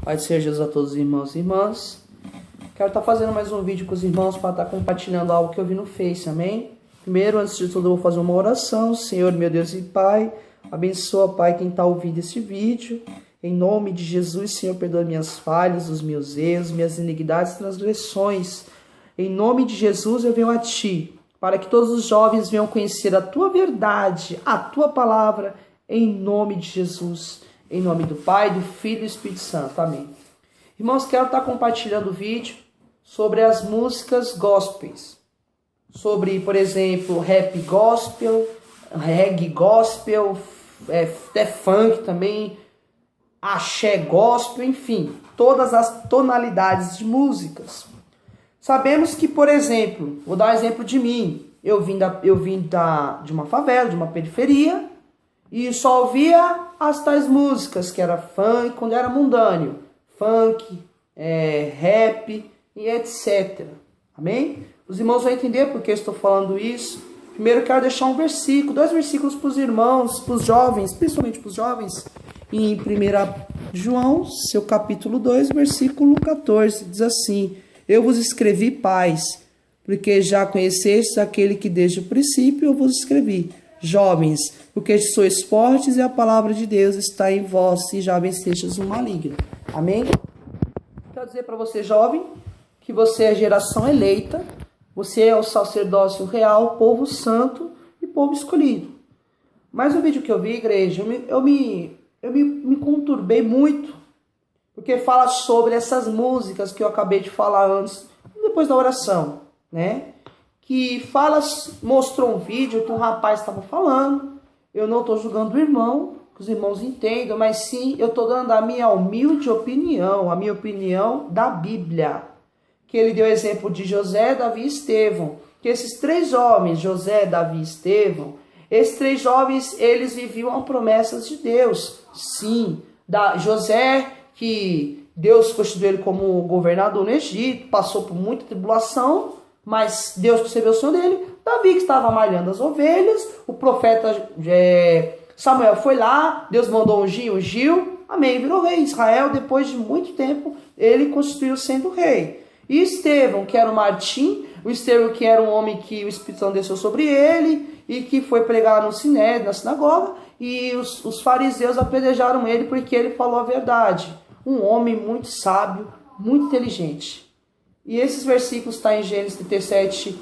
Pai do Senhor Jesus a todos os irmãos e irmãs. Quero estar fazendo mais um vídeo com os irmãos para estar compartilhando algo que eu vi no Face, amém? Primeiro, antes de tudo, eu vou fazer uma oração. Senhor, meu Deus e Pai, abençoa, Pai, quem está ouvindo esse vídeo. Em nome de Jesus, Senhor, perdoa minhas falhas, os meus erros, minhas iniquidades e transgressões. Em nome de Jesus, eu venho a Ti, para que todos os jovens venham conhecer a Tua verdade, a Tua palavra, em nome de Jesus. Em nome do Pai, do Filho e do Espírito Santo. Amém. Irmãos, quero estar compartilhando o vídeo sobre as músicas gospels. Sobre, por exemplo, rap gospel, reggae gospel, até funk também, axé gospel, enfim, todas as tonalidades de músicas. Sabemos que, por exemplo, vou dar um exemplo de mim. Eu vim de uma favela, de uma periferia, e só ouvia as tais músicas, que era funk, quando era mundâneo. Funk, rap e etc. Amém? Os irmãos vão entender por que eu estou falando isso. Primeiro eu quero deixar dois versículos para os irmãos, para os jovens, principalmente para os jovens. Em 1 João, seu capítulo 2, versículo 14, diz assim: Eu vos escrevi paz, porque já conhecestes aquele que desde o princípio eu vos escrevi. Jovens, porque sois fortes e a palavra de Deus está em vós e já vencestes o maligno. Amém? Quero dizer para você, jovem, que você é geração eleita, você é o sacerdócio real, povo santo e povo escolhido. Mas o vídeo que eu vi, igreja, eu me conturbei muito, porque fala sobre essas músicas que eu acabei de falar antes, depois da oração, né? Que mostrou um vídeo que um rapaz estava falando. Eu não estou julgando o irmão, que os irmãos entendam, mas sim, eu estou dando a minha humilde opinião, a minha opinião da Bíblia. Que ele deu exemplo de José, Davi e Estevão. Que esses três homens, José, Davi e Estevão, esses três jovens, eles viviam promessas de Deus. Sim, José, que Deus constituiu ele como governador no Egito, passou por muita tribulação, mas Deus recebeu o sonho dele. Davi, que estava malhando as ovelhas, o profeta Samuel foi lá, Deus mandou ungiu, amém, virou rei. Israel, depois de muito tempo, ele constituiu sendo rei. E Estevão, que era o Martim, o Estevão que era um homem que o Espírito Santo desceu sobre ele, e que foi pregar no Sinédrio, na sinagoga, e os fariseus apedrejaram ele porque ele falou a verdade. Um homem muito sábio, muito inteligente. E esses versículos estão em Gênesis 37,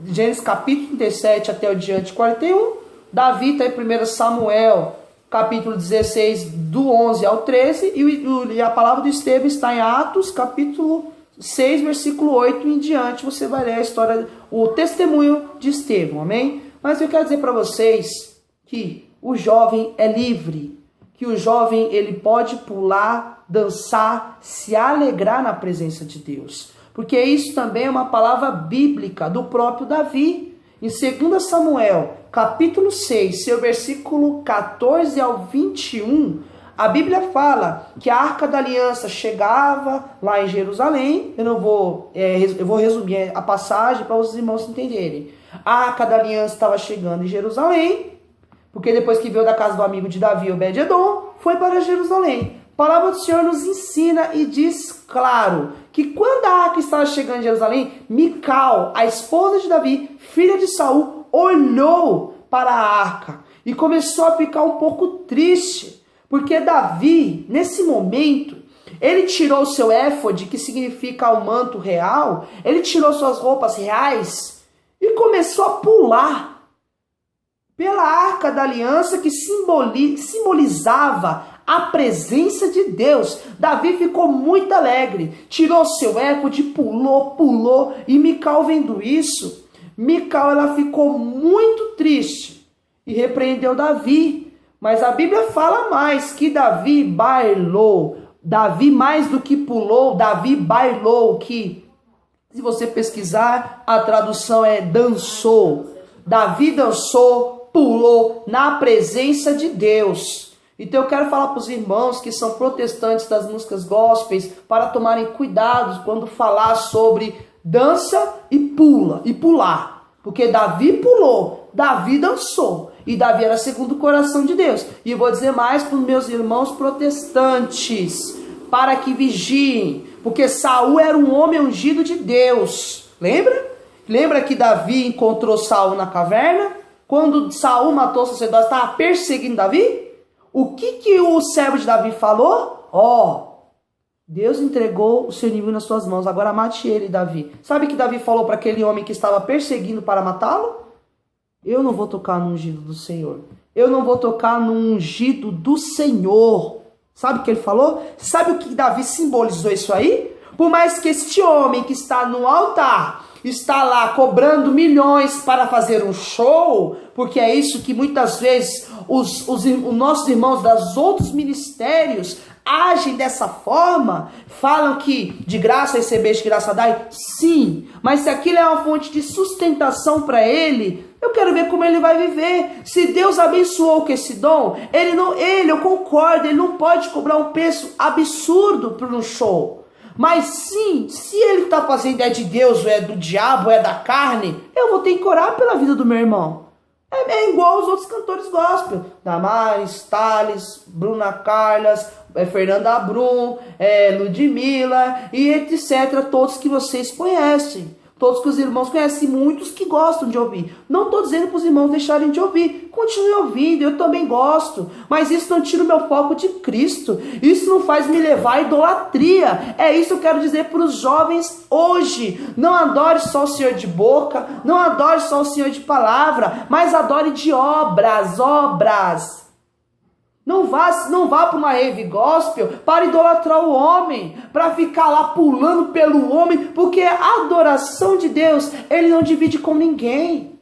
Gênesis capítulo 37 até o diante 41. Davi está em 1 Samuel, capítulo 16, do 11 ao 13. E a palavra do Estevão está em Atos, capítulo 6, versículo 8 em diante. Você vai ler a história, o testemunho de Estevão, amém? Mas eu quero dizer para vocês que o jovem é livre. Que o jovem ele pode pular, dançar, se alegrar na presença de Deus. Porque isso também é uma palavra bíblica do próprio Davi. Em 2 Samuel, capítulo 6, seu versículo 14 ao 21, a Bíblia fala que a Arca da Aliança chegava lá em Jerusalém. Eu vou resumir a passagem para os irmãos entenderem. A Arca da Aliança estava chegando em Jerusalém, porque depois que veio da casa do amigo de Davi, Obed-edom, foi para Jerusalém. A palavra do Senhor nos ensina e diz claro que quando a arca estava chegando em Jerusalém, Mical, a esposa de Davi, filha de Saul, olhou para a arca e começou a ficar um pouco triste, porque Davi, nesse momento, ele tirou o seu éfode, que significa o manto real, ele tirou suas roupas reais e começou a pular pela Arca da Aliança, que simbolizava a presença de Deus. Davi ficou muito alegre, tirou seu éfode, pulou, e Mical, vendo isso, ela ficou muito triste e repreendeu Davi. Mas a Bíblia fala mais, que Davi bailou. Davi, mais do que pulou, Davi bailou, que se você pesquisar, a tradução é dançou. Davi dançou, pulou na presença de Deus. Então eu quero falar para os irmãos que são protestantes das músicas gospels para tomarem cuidado quando falar sobre dança e pular. Porque Davi pulou, Davi dançou. E Davi era segundo o coração de Deus. E eu vou dizer mais para os meus irmãos protestantes. para que vigiem, porque Saul era um homem ungido de Deus. Lembra? Lembra que Davi encontrou Saul na caverna? Quando Saul matou o sacerdote, estava perseguindo Davi? O que o servo de Davi falou? Deus entregou o seu inimigo nas suas mãos, agora mate ele, Davi. Sabe o que Davi falou para aquele homem que estava perseguindo para matá-lo? Eu não vou tocar no ungido do Senhor. Eu não vou tocar no ungido do Senhor. Sabe o que ele falou? Sabe o que Davi simbolizou isso aí? Por mais que este homem que está no altar, está lá cobrando milhões para fazer um show, porque é isso que muitas vezes os nossos irmãos dos outros ministérios agem dessa forma, falam que de graça receber, de graça dar, sim, mas se aquilo é uma fonte de sustentação para ele, eu quero ver como ele vai viver. Se Deus abençoou com esse dom, eu concordo, ele não pode cobrar um preço absurdo por um show. Mas sim, se ele está fazendo é de Deus, ou é do diabo, ou é da carne, eu vou ter que orar pela vida do meu irmão. É igual os outros cantores gospel. Damares, Thales, Bruna Carlas, Fernanda Brum, Ludmilla e etc. Todos que vocês conhecem. Todos que os irmãos conhecem, muitos que gostam de ouvir. Não estou dizendo para os irmãos deixarem de ouvir. Continue ouvindo, eu também gosto. Mas isso não tira o meu foco de Cristo. Isso não faz me levar à idolatria. É isso que eu quero dizer para os jovens hoje. Não adore só o Senhor de boca, não adore só o Senhor de palavra, mas adore de obras. Não vá para uma rave gospel para idolatrar o homem, para ficar lá pulando pelo homem, porque a adoração de Deus, ele não divide com ninguém.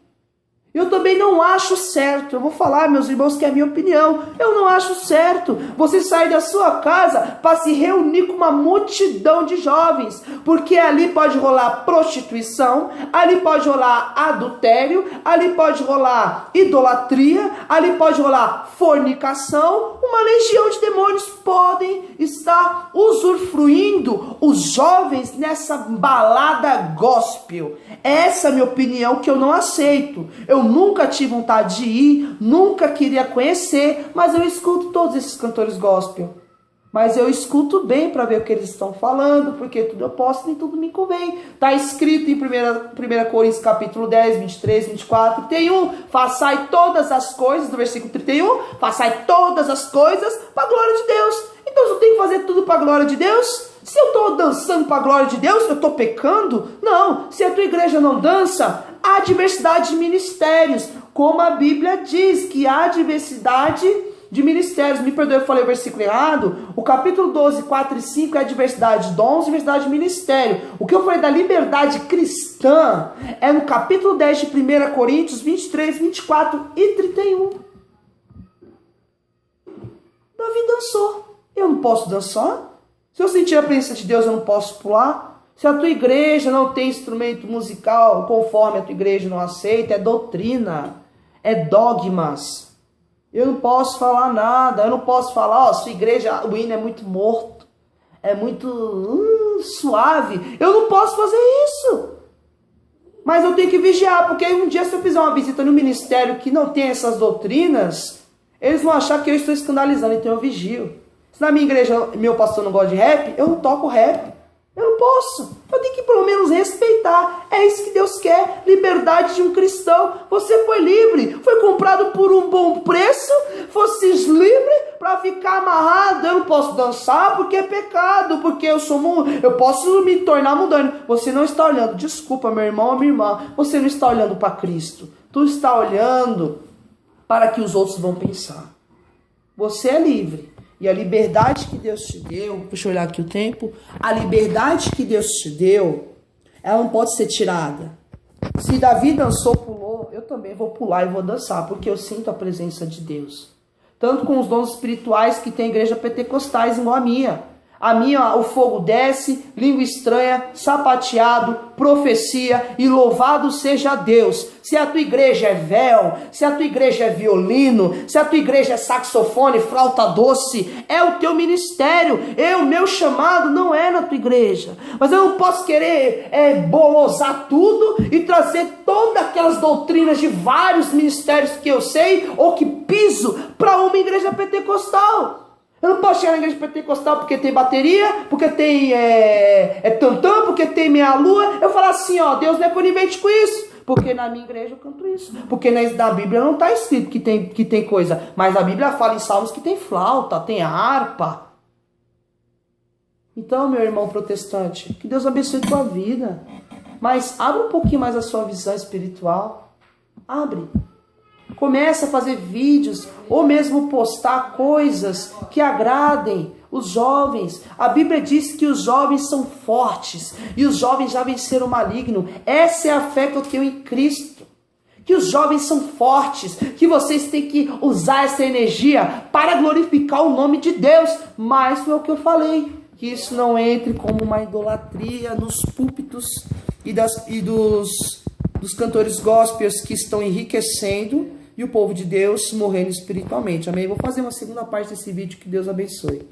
Eu também não acho certo, eu vou falar, meus irmãos, que é a minha opinião, eu não acho certo você sair da sua casa para se reunir com uma multidão de jovens, porque ali pode rolar prostituição, ali pode rolar adultério, ali pode rolar idolatria, ali pode rolar fornicação, uma legião de demônios podem estar usufruindo os jovens nessa balada gospel. Essa é a minha opinião, que eu não aceito. Eu nunca tive vontade de ir, nunca queria conhecer, mas eu escuto todos esses cantores gospel. Mas eu escuto bem para ver o que eles estão falando, porque tudo eu posso, nem tudo me convém. Está escrito em 1 Coríntios capítulo 10, 23, 24, 31, façai todas as coisas, no versículo 31, façai todas as coisas para a glória de Deus. Então eu tenho que fazer tudo para a glória de Deus? Se eu estou dançando para a glória de Deus, eu estou pecando? Não, se a tua igreja não dança, há diversidade de ministérios, como a Bíblia diz que há diversidade de ministérios. Me perdoe, eu falei o versículo errado. O capítulo 12, 4 e 5 é a diversidade de dons, diversidade de ministério. O que eu falei da liberdade cristã é no capítulo 10 de 1 Coríntios 23, 24 e 31. Davi dançou. Eu não posso dançar? Se eu sentir a presença de Deus, eu não posso pular? Se a tua igreja não tem instrumento musical conforme a tua igreja não aceita, é doutrina, é dogmas. Eu não posso falar nada, eu não posso falar, sua igreja, o hino é muito morto, é muito suave. Eu não posso fazer isso. Mas eu tenho que vigiar, porque um dia se eu fizer uma visita no ministério que não tem essas doutrinas, eles vão achar que eu estou escandalizando, então eu vigio. Se na minha igreja meu pastor não gosta de rap, eu não toco rap. Eu não posso. Eu tenho que pelo menos respeitar. É isso que Deus quer. Liberdade de um cristão. Você foi livre. Foi comprado por um bom preço. Fosse livre para ficar amarrado. Eu não posso dançar porque é pecado. Porque eu posso me tornar mundano. Você não está olhando. Desculpa, meu irmão ou minha irmã. Você não está olhando para Cristo. Tu está olhando para que os outros vão pensar. Você é livre. E a liberdade que Deus te deu, deixa eu olhar aqui o tempo, a liberdade que Deus te deu, ela não pode ser tirada. Se Davi dançou, pulou, eu também vou pular e vou dançar, porque eu sinto a presença de Deus. Tanto com os dons espirituais que tem igreja pentecostais igual a minha. A minha, o fogo desce, língua estranha, sapateado, profecia e louvado seja Deus. Se a tua igreja é véu, se a tua igreja é violino, se a tua igreja é saxofone, flauta doce, é o teu ministério. O meu chamado não é na tua igreja. Mas eu não posso querer bolosar tudo e trazer todas aquelas doutrinas de vários ministérios que eu sei ou que piso para uma igreja pentecostal. Eu não posso chegar na igreja pentecostal porque tem bateria, porque tem tantã, porque tem meia-lua. Eu falo assim, ó, Deus não é conivente com isso. Porque na minha igreja eu canto isso. Porque na Bíblia não está escrito que tem coisa. Mas a Bíblia fala em Salmos que tem flauta, tem harpa. Então, meu irmão protestante, que Deus abençoe a tua vida. Mas abre um pouquinho mais a sua visão espiritual. Abre. Comece a fazer vídeos ou mesmo postar coisas que agradem os jovens. A Bíblia diz que os jovens são fortes e os jovens já venceram o maligno. Essa é a fé que eu tenho em Cristo. Que os jovens são fortes, que vocês têm que usar essa energia para glorificar o nome de Deus. Mas foi o que eu falei, que isso não entre como uma idolatria nos púlpitos e dos cantores gospels que estão enriquecendo e o povo de Deus morrendo espiritualmente. Amém? Vou fazer uma segunda parte desse vídeo. Que Deus abençoe.